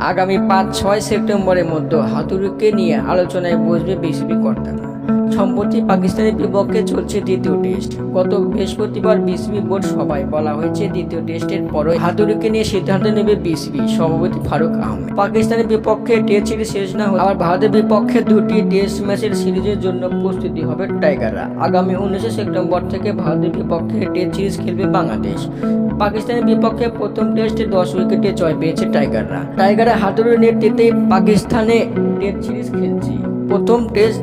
আগামী ৫-৬ সেপ্টেম্বরের মধ্যে হাতুড়িকে নিয়ে আলোচনায় বসবে বিসিবি কর্তারা। সম্প্রতি পাকিস্তানের বিপক্ষে চলছে দ্বিতীয় টেস্ট। গত বৃহস্পতিবার বিসিবি বোর্ড সভায় বলা হয়েছে, দ্বিতীয় টেস্টের পরই হাতুড়িকে নিয়ে সিদ্ধান্ত নেবে বিসিবি সভাপতি ফারুক আহমেদ। পাকিস্তানের বিপক্ষে টেস্ট সিরিজ শেষ না হলে আবার ভারতের বিপক্ষে দুটি টেস্ট ম্যাচের সিরিজের জন্য প্রস্তুতি হবে টাইগাররা। আগামী 19 সেপ্টেম্বর থেকে ভারতের বিপক্ষে টেস্ট সিরিজ খেলবে বাংলাদেশ। পাকিস্তানের বিপক্ষে প্রথম টেস্টে 10 উইকেটে জয় পেয়েছে টাইগাররা হাতুড়ির নেতৃত্বে পাকিস্তানে টেস্ট সিরিজ খেলছে। প্রথম টেস্ট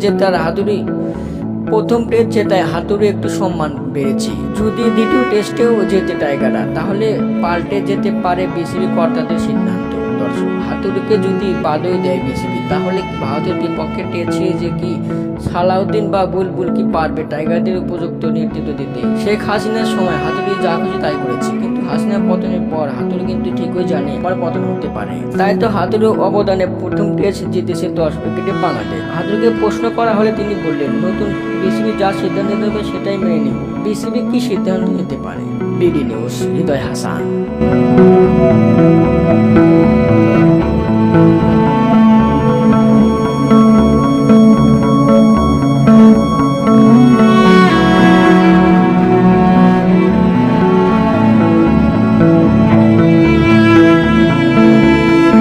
জেতায় হাতুড়ি একটু সম্মান বেড়েছে। যদি দ্বিতীয় টেস্টেও জেতে টাইগাররা, তাহলে পাল্টে যেতে পারে বিসিবি কর্তাদের সিদ্ধান্ত। দর্শক, হাতুড়িকে যদি বাদই দেয় বিসিবি, তাহলে ভারতের বিপক্ষে টেস্ট সিরিজে কি সালাউদ্দিন বা বুলবুল কি পারবে টাইগারদের উপযুক্ত নেতৃত্ব দিতে? শেখ হাসিনার সময় হাতুড়ি যা খুশি তাই করেছে, কিন্তু হাসিনা পতনের পর হাতুড়ি কিন্তু ঠিকই জানে আবার পতন হতে পারে। তাই তো হাতুড়ির অবদানে প্রথম টেস্ট জিতেছে 10 উইকেটে বাংলাদেশ। হাতুড়িকে প্রশ্ন করা হলে তিনি বললেন, নতুন বিসিবি যা সিদ্ধান্ত নেবে সেটাই মেনে নেব। বিসিবি কি সিদ্ধান্ত নিতে পারে? বিডি নিউজ, হৃদয় হাসান।